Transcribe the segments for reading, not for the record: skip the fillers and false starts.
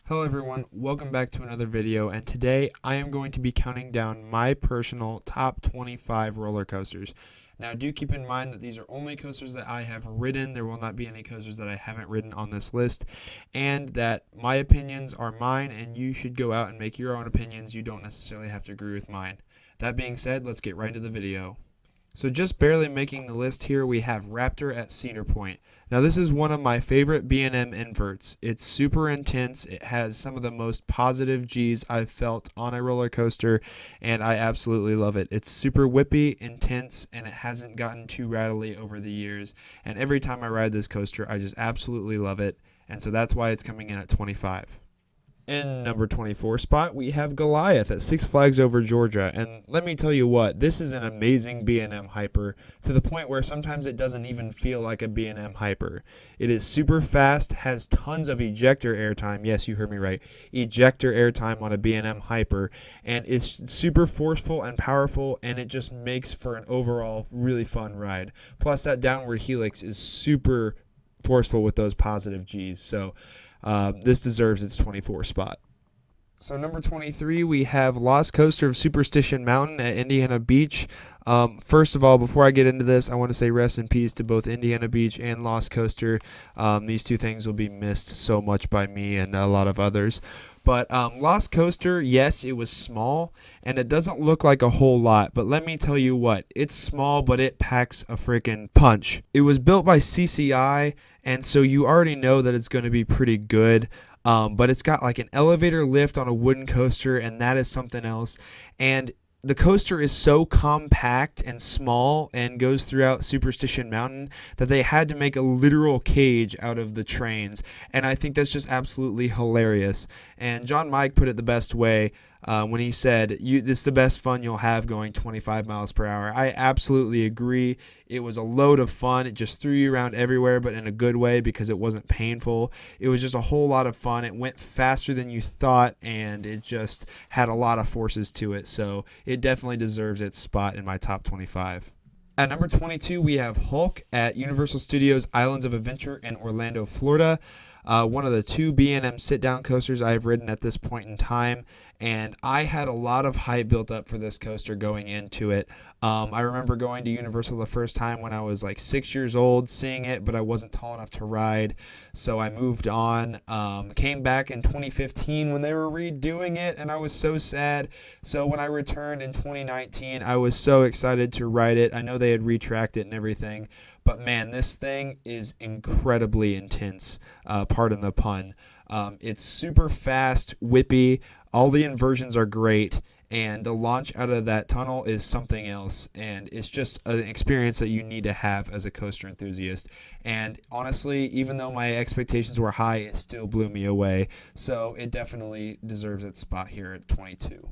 Hello everyone, welcome back to another video, and today I am going to be counting down my personal top 25 roller coasters. Now do keep in mind that these are only coasters that I have ridden. There will not be any coasters that I haven't ridden on this list, and that my opinions are mine and you should go out and make your own opinions. You don't necessarily have to agree with mine. That being said, let's get right into the video. So just barely making the list here, we have Raptor at Cedar Point. Now this is one of my favorite B&M inverts. It's super intense. It has some of the most positive G's I've felt on a roller coaster, and I absolutely love it. It's super whippy, intense, and it hasn't gotten too rattly over the years. And every time I ride this coaster, I just absolutely love it. And so that's why it's coming in at 25. In number 24 spot, we have Goliath at Six Flags Over Georgia, and let me tell you what, this is an amazing B&M hyper, to the point where sometimes it doesn't even feel like a B&M hyper. It is super fast, has tons of ejector airtime, yes, you heard me right, ejector airtime on a B&M hyper, and it's super forceful and powerful, and it just makes for an overall really fun ride. Plus that downward helix is super forceful with those positive G's, so this deserves its 24 spot. So number 23, we have Lost Coaster of Superstition Mountain at Indiana Beach. First of all, before I get into this, I want to say rest in peace to both Indiana Beach and Lost Coaster. These two things will be missed so much by me and a lot of others. But Lost Coaster, yes, it was small, and it doesn't look like a whole lot, but let me tell you what, it's small, but it packs a freaking punch. It was built by CCI, and so you already know that it's going to be pretty good, but it's got like an elevator lift on a wooden coaster, and that is something else. And the coaster is so compact and small and goes throughout Superstition Mountain that they had to make a literal cage out of the trains, and I think that's just absolutely hilarious. And John Mike put it the best way when he said, "This is the best fun you'll have going 25 miles per hour." I absolutely agree. It was a load of fun. It just threw you around everywhere, but in a good way because it wasn't painful. It was just a whole lot of fun. It went faster than you thought, and it just had a lot of forces to it. So it definitely deserves its spot in my top 25. At number 22, we have Hulk at Universal Studios Islands of Adventure in Orlando, Florida. One of the two B&M sit-down coasters I've ridden at this point in time, and I had a lot of hype built up for this coaster going into it. I remember going to Universal the first time when I was like 6 years old, seeing it, but I wasn't tall enough to ride, so I moved on. Came back in 2015 when they were redoing it, and I was so sad. So when I returned in 2019, I was so excited to ride it. I know they had retracted and everything, but man, this thing is incredibly intense, pardon the pun. It's super fast, whippy, all the inversions are great, and the launch out of that tunnel is something else, and it's just an experience that you need to have as a coaster enthusiast. And honestly, even though my expectations were high, it still blew me away, so it definitely deserves its spot here at 22.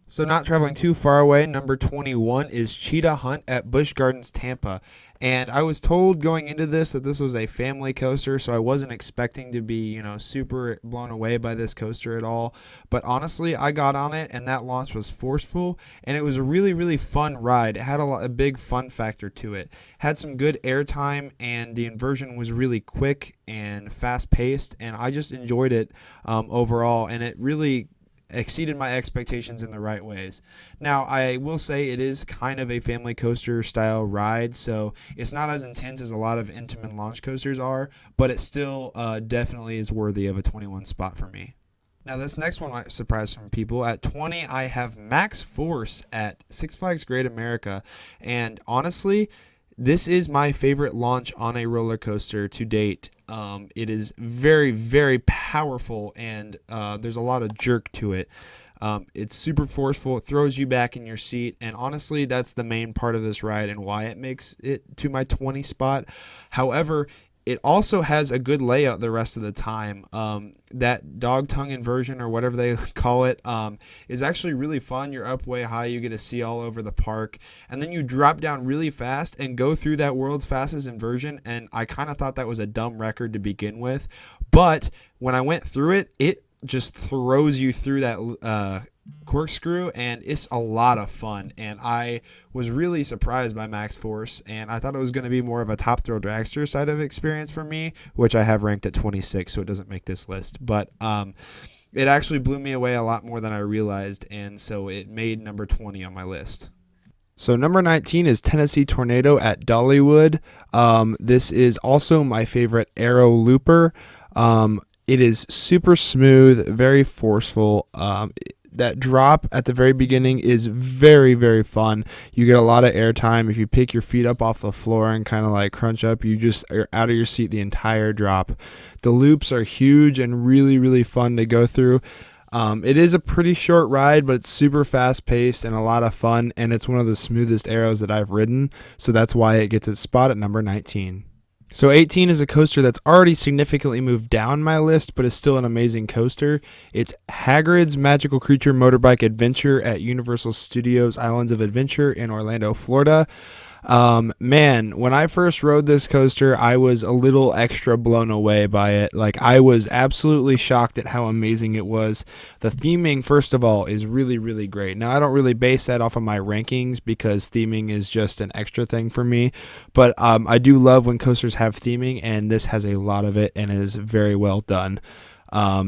So not traveling too far away, number 21 is Cheetah Hunt at Busch Gardens, Tampa. And I was told going into this that this was a family coaster, so I wasn't expecting to be, super blown away by this coaster at all. But honestly, I got on it, and that launch was forceful, and it was a really, really fun ride. It had a big fun factor to it. Had some good airtime, and the inversion was really quick and fast-paced, and I just enjoyed it overall, and it really exceeded my expectations in the right ways. Now, I will say it is kind of a family coaster style ride, so it's not as intense as a lot of Intamin launch coasters are, but it still definitely is worthy of a 21 spot for me. Now, this next one might surprise some people. At 20, I have Max Force at Six Flags Great America, and honestly, this is my favorite launch on a roller coaster to date. It is very, very powerful, and there's a lot of jerk to it. It's super forceful. It throws you back in your seat, and honestly, that's the main part of this ride and why it makes it to my 20 spot. However, it also has a good layout the rest of the time. That dog tongue inversion, or whatever they call it, is actually really fun. You're up way high. You get to see all over the park. And then you drop down really fast and go through that world's fastest inversion. And I kind of thought that was a dumb record to begin with. But when I went through it, it just throws you through that corkscrew, and it's a lot of fun. And I was really surprised by Max Force, and I thought it was going to be more of a Top Thrill Dragster side of experience for me, which I have ranked at 26, so it doesn't make this list. But it actually blew me away a lot more than I realized, and so it made number 20 on my list. So number 19 is Tennessee Tornado at Dollywood. This is also my favorite aero looper. It is super smooth, very forceful. That drop at the very beginning is very, very fun. You get a lot of airtime. If you pick your feet up off the floor and kind of like crunch up, you just are out of your seat the entire drop. The loops are huge and really, really fun to go through. It is a pretty short ride, but it's super fast paced and a lot of fun, and it's one of the smoothest aeros that I've ridden, so that's why it gets its spot at number 19. So 18 is a coaster that's already significantly moved down my list, but is still an amazing coaster. It's Hagrid's Magical Creature Motorbike Adventure at Universal Studios Islands of Adventure in Orlando, Florida. Man, when I first rode this coaster, I was a little extra blown away by it. Like, I was absolutely shocked at how amazing it was. The theming, first of all, is really, really great. Now, I don't really base that off of my rankings because theming is just an extra thing for me, but I do love when coasters have theming, and this has a lot of it and is very well done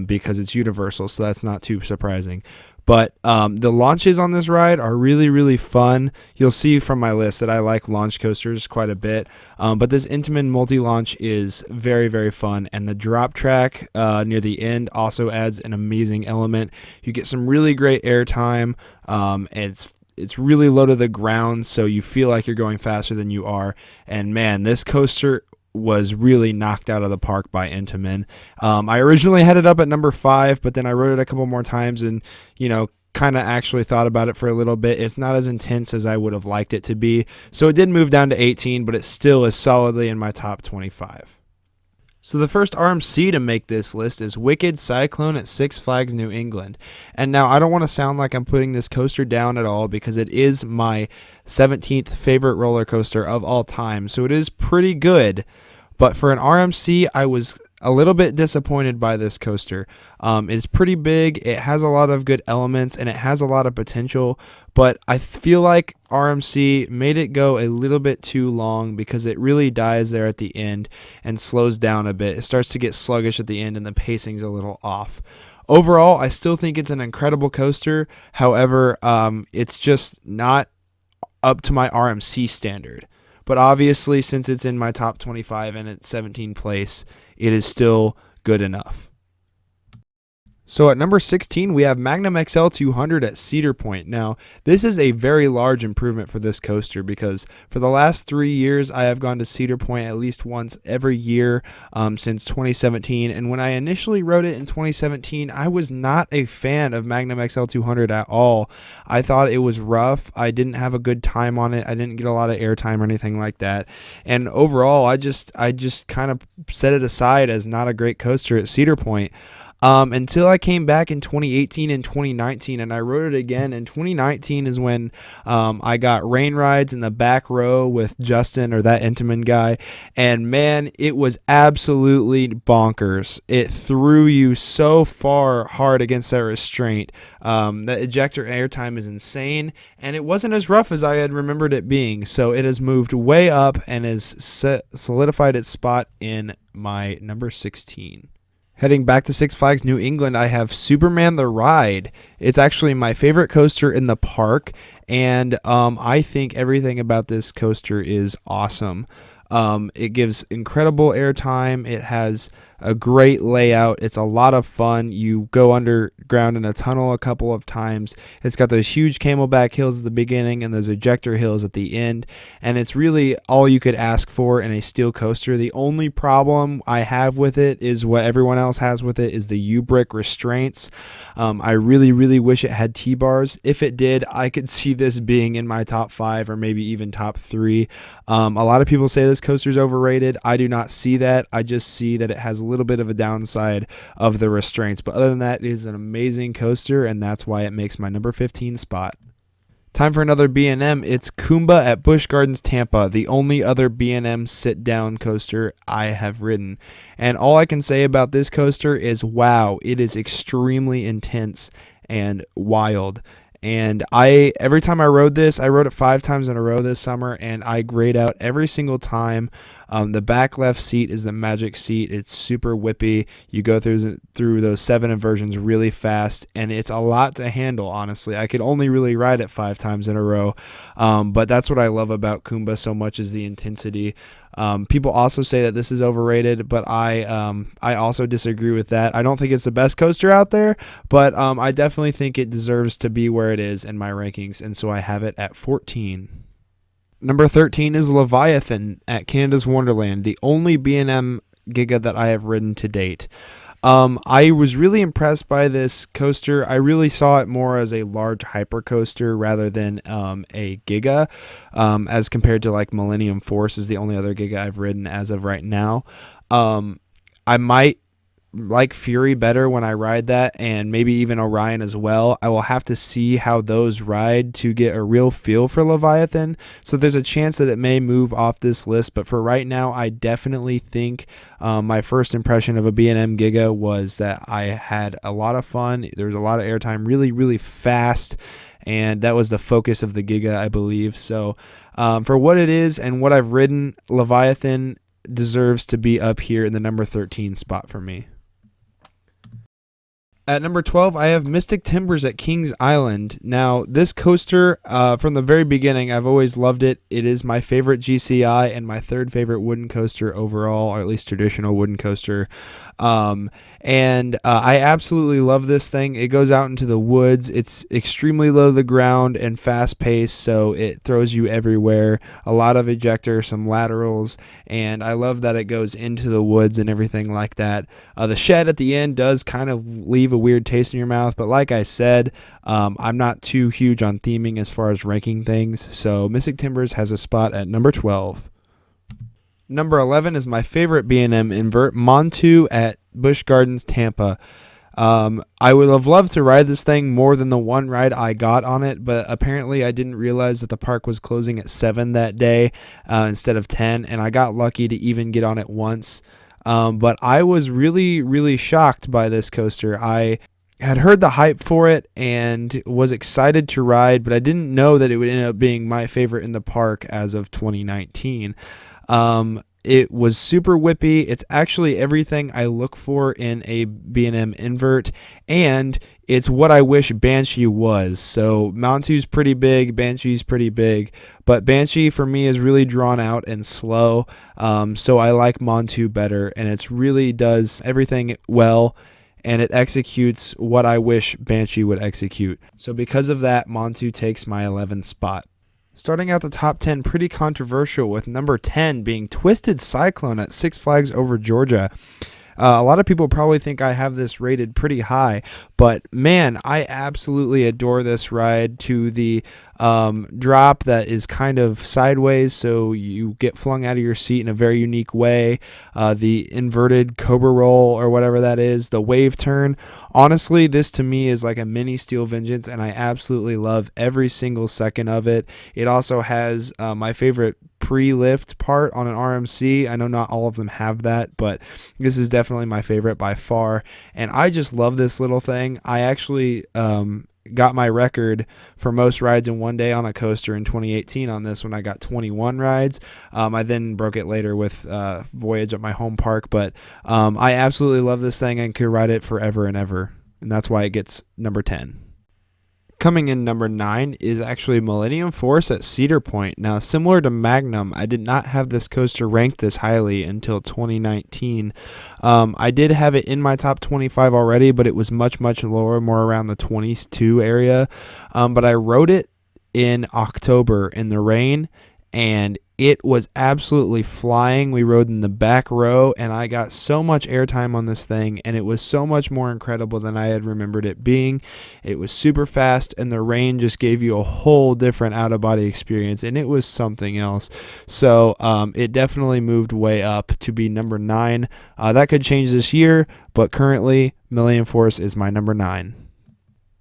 because it's Universal, so that's not too surprising. But the launches on this ride are really, really fun. You'll see from my list that I like launch coasters quite a bit. But this Intamin multi-launch is very, very fun. And the drop track near the end also adds an amazing element. You get some really great airtime. It's really low to the ground, so you feel like you're going faster than you are. And man, this coaster was really knocked out of the park by Intamin. I originally had it up at number 5, but then I rode it a couple more times and, kind of actually thought about it for a little bit. It's not as intense as I would have liked it to be. So it did move down to 18, but it still is solidly in my top 25. So the first RMC to make this list is Wicked Cyclone at Six Flags New England. And now I don't want to sound like I'm putting this coaster down at all because it is my 17th favorite roller coaster of all time. So it is pretty good. But for an RMC, I was a little bit disappointed by this coaster. It's pretty big, it has a lot of good elements, and it has a lot of potential, but I feel like RMC made it go a little bit too long because it really dies there at the end and slows down a bit. It starts to get sluggish at the end and the pacing's a little off. Overall, I still think it's an incredible coaster. However, it's just not up to my RMC standard. But obviously, since it's in my top 25 and it's 17th place, it is still good enough. So at number 16, we have Magnum XL 200 at Cedar Point. Now, this is a very large improvement for this coaster because for the last 3 years, I have gone to Cedar Point at least once every year since 2017. And when I initially rode it in 2017, I was not a fan of Magnum XL 200 at all. I thought it was rough. I didn't have a good time on it. I didn't get a lot of airtime or anything like that. And overall, I just kind of set it aside as not a great coaster at Cedar Point. Until I came back in 2018 and 2019, and I rode it again. In 2019 is when I got rain rides in the back row with Justin, or that Intamin guy, and man, it was absolutely bonkers. It threw you so far hard against that restraint. The ejector airtime is insane, and it wasn't as rough as I had remembered it being, so it has moved way up and has solidified its spot in my number 16. Heading back to Six Flags New England, I have Superman the Ride. It's actually my favorite coaster in the park, and I think everything about this coaster is awesome. It gives incredible airtime. It has a great layout. It's a lot of fun. You go underground in a tunnel a couple of times. It's got those huge camelback hills at the beginning and those ejector hills at the end, and it's really all you could ask for in a steel coaster. The only problem I have with it is what everyone else has with it, is the U-brick restraints. I really, really wish it had T-bars. If it did, I could see this being in my top 5 or maybe even top 3. A lot of people say this coaster is overrated. I do not see that. I just see that it has a little bit of a downside of the restraints, but other than that, it is an amazing coaster, and that's why it makes my number 15 spot. Time for another B&M. It's Khumba at Busch Gardens, Tampa, the only other B&M sit-down coaster I have ridden. And all I can say about this coaster is, wow, it is extremely intense and wild. And every time I rode this, I rode it 5 times in a row this summer, and I grayed out every single time. The back left seat is the magic seat. It's super whippy. You go through those 7 inversions really fast, and it's a lot to handle, honestly. I could only really ride it 5 times in a row, but that's what I love about Khumba so much, is the intensity. People also say that this is overrated, but I also disagree with that. I don't think it's the best coaster out there, but I definitely think it deserves to be where it is in my rankings, and so I have it at 14. Number 13 is Leviathan at Canada's Wonderland, the only B&M Giga that I have ridden to date. I was really impressed by this coaster. I really saw it more as a large hyper coaster rather than a Giga, as compared to like Millennium Force is the only other Giga I've ridden as of right now. I might like Fury better when I ride that, and maybe even Orion as well. I will have to see how those ride to get a real feel for Leviathan, so there's a chance that it may move off this list, but for right now I definitely think my first impression of a B&M Giga was that I had a lot of fun. There was a lot of airtime, really fast, and that was the focus of the Giga, I believe. So for what it is and what I've ridden, Leviathan deserves to be up here in the number 13 spot for me. At number 12, I have Mystic Timbers at Kings Island. Now, this coaster, from the very beginning, I've always loved it. It is my favorite GCI and my 3rd favorite wooden coaster overall, or at least traditional wooden coaster. I absolutely love this thing. It goes out into the woods. It's extremely low to the ground and fast paced, so it throws you everywhere. A lot of ejector, some laterals, and I love that it goes into the woods and everything like that. The shed at the end does kind of leave a weird taste in your mouth, but like I said, I'm not too huge on theming as far as ranking things, so Mystic Timbers has a spot at number 12. Number 11 is my favorite B&M in Vert Montu at Busch Gardens, Tampa. I would have loved to ride this thing more than the one ride I got on it, but apparently I didn't realize that the park was closing at 7 that day instead of 10, and I got lucky to even get on it once. But I was really shocked by this coaster. I had heard the hype for it and was excited to ride, but I didn't know that it would end up being my favorite in the park as of 2019. It was super whippy. It's actually everything I look for in a B&M invert, and it's what I wish Banshee was. So Montu's pretty big, Banshee's pretty big, but Banshee for me is really drawn out and slow. So I like Montu better, and it really does everything well, and it executes what I wish Banshee would execute. So because of that, Montu takes my 11th spot. Starting out the top 10, pretty controversial, with number 10 being Twisted Cyclone at Six Flags Over Georgia. A lot of people probably think I have this rated pretty high, but man, I absolutely adore this ride. To the drop that is kind of sideways, so you get flung out of your seat in a very unique way. The inverted cobra roll, or whatever that is, the wave turn. Honestly, this to me is like a mini Steel Vengeance, and I absolutely love every single second of it. It also has my favorite pre-lift part on an RMC. I know not all of them have that, but this is definitely my favorite by far, and I just love this little thing. I actually got my record for most rides in one day on a coaster in 2018 on this when I got 21 rides. I then broke it later with Voyage at my home park, but I absolutely love this thing and could ride it forever and ever, and that's why it gets number 10. Coming in number 9 is actually Millennium Force at Cedar Point. Now, similar to Magnum, I did not have this coaster ranked this highly until 2019. I did have it in my top 25 already, but it was much lower, more around the 22 area. But I rode it in October in the rain, and it was absolutely flying. We rode in the back row, and I got so much airtime on this thing, and it was so much more incredible than I had remembered it being. It was super fast, and the rain just gave you a whole different out-of-body experience, and it was something else. So it definitely moved way up to be number 9. That could change this year, but currently Millennium Force is my number 9.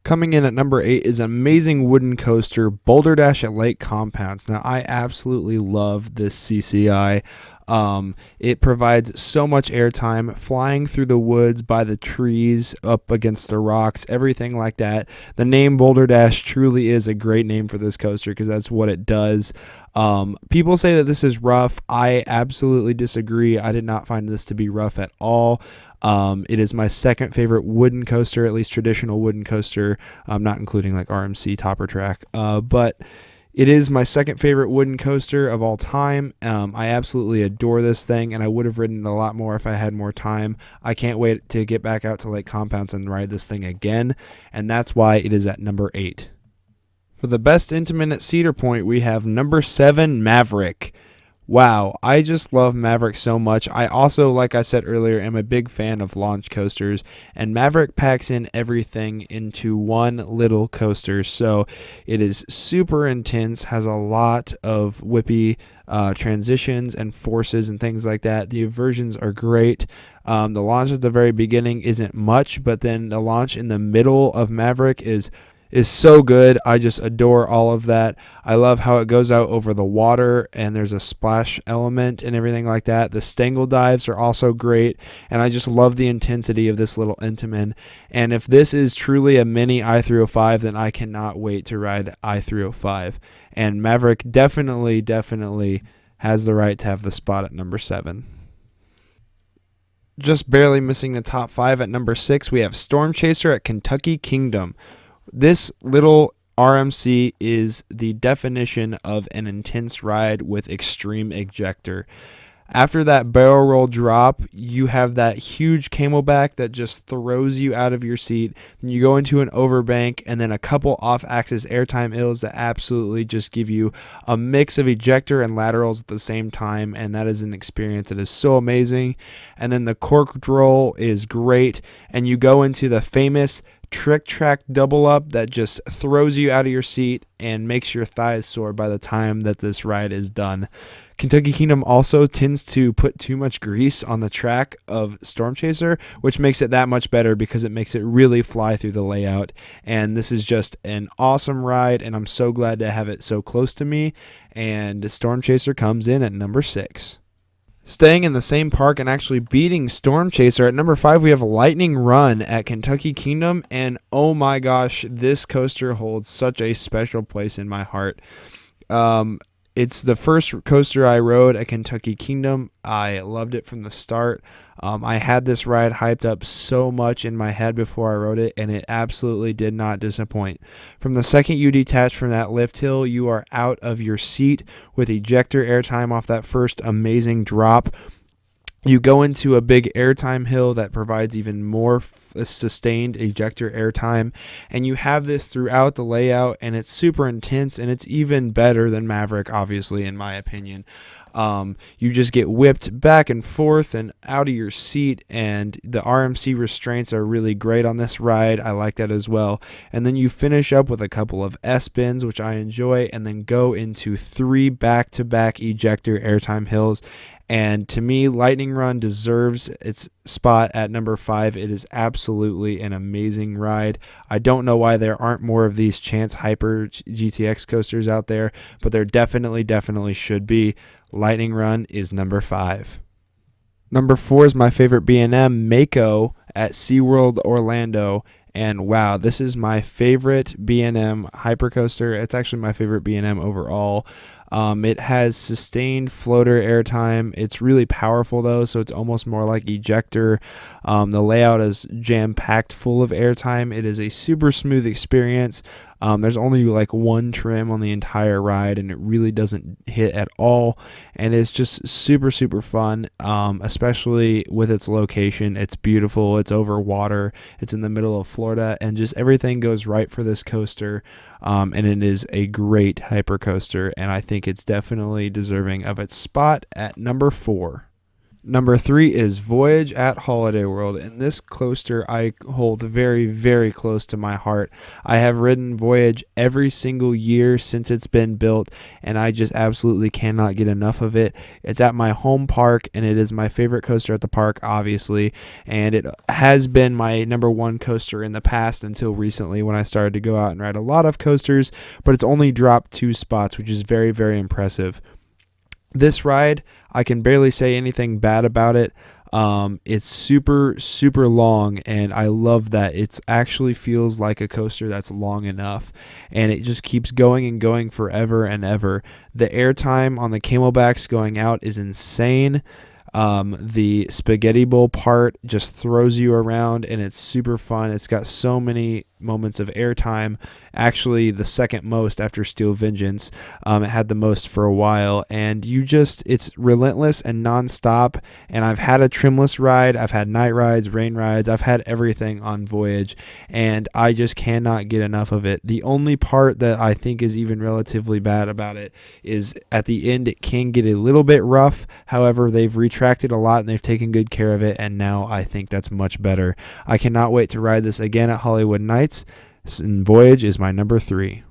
Coming in at number 8 is amazing wooden coaster, Boulder Dash at Lake Compounds. Now, I absolutely love this CCI. It provides so much airtime, flying through the woods, by the trees, up against the rocks, everything like that. The name Boulder Dash truly is a great name for this coaster because that's what it does. People say that this is rough. I absolutely disagree. I did not find this to be rough at all. It is my second favorite wooden coaster, at least traditional wooden coaster, not including like RMC Topper Track, but it is my second favorite wooden coaster of all time. I absolutely adore this thing, and I would have ridden it a lot more if I had more time. I can't wait to get back out to Lake Compounce and ride this thing again, and that's why it is at number 8. For the best intimate at Cedar Point, we have number 7, Maverick. Wow, I just love Maverick so much. I also, like I said earlier, am a big fan of launch coasters, and Maverick packs in everything into one little coaster. So it is super intense, has a lot of whippy transitions and forces and things like that. The inversions are great. The launch at the very beginning isn't much, but then the launch in the middle of Maverick is so good. I just adore all of that. I love how it goes out over the water and there's a splash element and everything like that. The Stangle dives are also great, and I just love the intensity of this little Intamin. And if this is truly a mini i305, then I cannot wait to ride i305. And Maverick definitely has the right to have the spot at number 7. Just barely missing the top 5 at number 6, we have Storm Chaser at Kentucky Kingdom. This little RMC is the definition of an intense ride with extreme ejector. After that barrel roll drop, you have that huge camelback that just throws you out of your seat. Then you go into an overbank, and then a couple off-axis airtime hills that absolutely just give you a mix of ejector and laterals at the same time, and that is an experience that is so amazing. And then the cork roll is great, and you go into the famous trick track double up that just throws you out of your seat and makes your thighs sore by the time that this ride is done. Kentucky Kingdom also tends to put too much grease on the track of Storm Chaser, which makes it that much better because it makes it really fly through the layout. And this is just an awesome ride, and I'm so glad to have it so close to me. And Storm Chaser comes in at number 6. Staying in the same park and actually beating Storm Chaser, at number 5 we have Lightning Run at Kentucky Kingdom, and oh my gosh, this coaster holds such a special place in my heart. It's the first coaster I rode at Kentucky Kingdom. I loved it from the start. I had this ride hyped up so much in my head before I rode it, and it absolutely did not disappoint. From the second you detach from that lift hill, you are out of your seat with ejector airtime off that first amazing drop. You go into a big airtime hill that provides even more sustained ejector airtime, and you have this throughout the layout, and it's super intense, and it's even better than Maverick, obviously, in my opinion. You just get whipped back and forth and out of your seat, and the RMC restraints are really great on this ride. I like that as well. And then you finish up with a couple of S-bins, which I enjoy, and then go into 3 back-to-back ejector airtime hills. And to me, Lightning Run deserves its spot at number 5. It is absolutely an amazing ride. I don't know why there aren't more of these Chance Hyper GTX coasters out there, but there definitely should be. Lightning Run is number 5. Number 4 is my favorite B&M, Mako at SeaWorld Orlando. And wow, this is my favorite B&M hypercoaster. It's actually my favorite B&M overall. It has sustained floater airtime. It's really powerful though, so it's almost more like ejector. The layout is jam-packed full of airtime. It is a super smooth experience. There's only like one trim on the entire ride, and it really doesn't hit at all. And it's just super fun, especially with its location. It's beautiful. It's over water. It's in the middle of Florida, and just everything goes right for this coaster. And it is a great hyper coaster, and I think it's definitely deserving of its spot at number 4. Number 3 is Voyage at Holiday World, and this coaster I hold very close to my heart. I have ridden Voyage every single year since it's been built, and I just absolutely cannot get enough of it. It's at my home park, and it is my favorite coaster at the park, obviously, and it has been my number 1 coaster in the past until recently when I started to go out and ride a lot of coasters, but it's only dropped 2 spots, which is very impressive. This ride, I can barely say anything bad about it. It's super, super long, and I love that. It actually feels like a coaster that's long enough, and it just keeps going and going forever and ever. The airtime on the camelbacks going out is insane. The spaghetti bowl part just throws you around, and it's super fun. It's got so many moments of airtime, actually the second most after Steel Vengeance. It had the most for a while, and it's relentless and nonstop. And I've had a trimless ride, I've had night rides, rain rides, I've had everything on Voyage, and I just cannot get enough of it. The only part that I think is even relatively bad about it is at the end it can get a little bit rough. However, they've retracted a lot and they've taken good care of it, and now I think that's much better. I cannot wait to ride this again at Hollywood Nights, and Voyage is my number 3.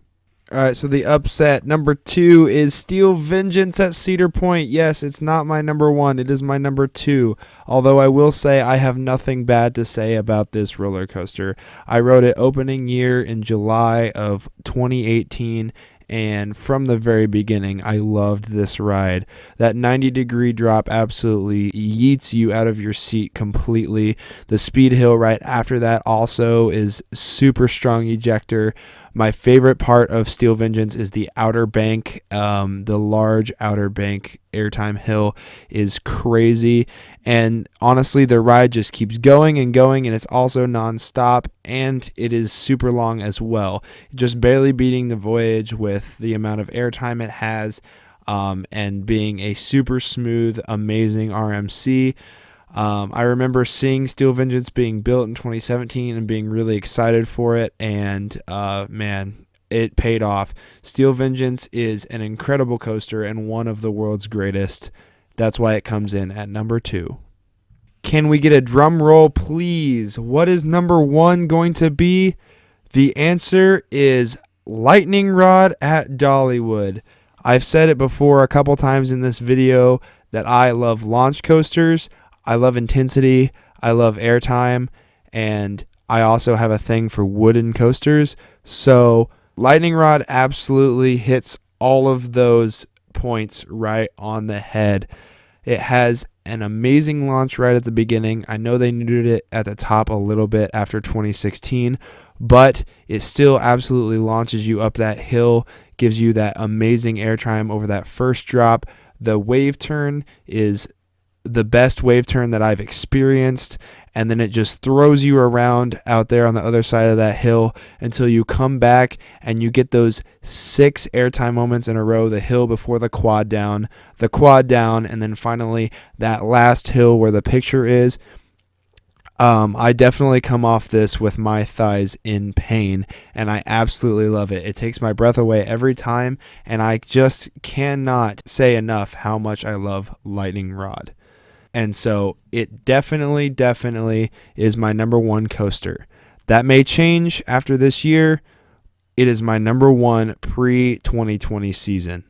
Alright, so the upset number 2 is Steel Vengeance at Cedar Point. Yes, it's not my number 1, it is my number 2. Although I will say I have nothing bad to say about this roller coaster. I rode it opening year in July of 2018. And from the very beginning, I loved this ride. That 90-degree drop absolutely yeets you out of your seat completely. The speed hill right after that also is super strong ejector. My favorite part of Steel Vengeance is the outer bank. The large outer bank airtime hill is crazy. And honestly, the ride just keeps going and going, and it's also nonstop, and it is super long as well. Just barely beating the Voyage with the amount of airtime it has, and being a super smooth, amazing RMC. I remember seeing Steel Vengeance being built in 2017 and being really excited for it, and man, it paid off. Steel Vengeance is an incredible coaster and one of the world's greatest. That's why it comes in at number 2. Can we get a drum roll, please? What is number 1 going to be? The answer is Lightning Rod at Dollywood. I've said it before a couple times in this video that I love launch coasters. I love intensity, I love airtime, and I also have a thing for wooden coasters. So Lightning Rod absolutely hits all of those points right on the head. It has an amazing launch right at the beginning. I know they neutered it at the top a little bit after 2016, but it still absolutely launches you up that hill, gives you that amazing airtime over that first drop. The wave turn is the best wave turn that I've experienced, and then it just throws you around out there on the other side of that hill until you come back and you get those 6 airtime moments in a row: the hill before the quad down, and then finally that last hill where the picture is. I definitely come off this with my thighs in pain, and I absolutely love it. It takes my breath away every time, and I just cannot say enough how much I love Lightning Rod. And so it definitely is my number 1 coaster. That may change after this year. It is my number 1 pre-2020 season.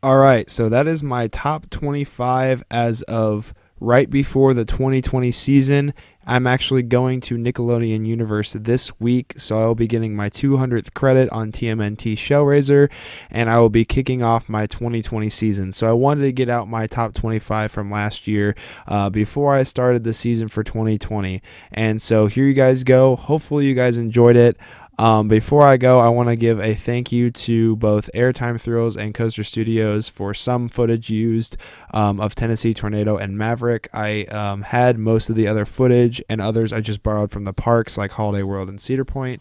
All right, so that is my top 25 as of right before the 2020 season. I'm actually going to Nickelodeon Universe this week, so I'll be getting my 200th credit on TMNT Shellraiser, and I will be kicking off my 2020 season. So I wanted to get out my top 25 from last year before I started the season for 2020. And so here you guys go. Hopefully you guys enjoyed it. Before I go, I want to give a thank you to both Airtime Thrills and Coaster Studios for some footage used of Tennessee Tornado and Maverick. I had most of the other footage, and others I just borrowed from the parks like Holiday World and Cedar Point.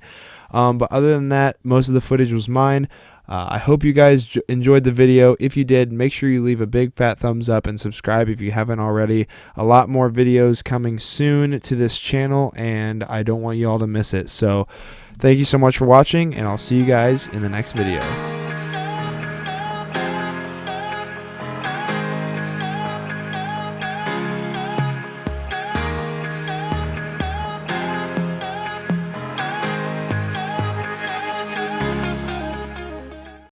But other than that, most of the footage was mine. I hope you guys enjoyed the video. If you did, make sure you leave a big fat thumbs up and subscribe if you haven't already. A lot more videos coming soon to this channel, and I don't want you all to miss it. So thank you so much for watching, and I'll see you guys in the next video.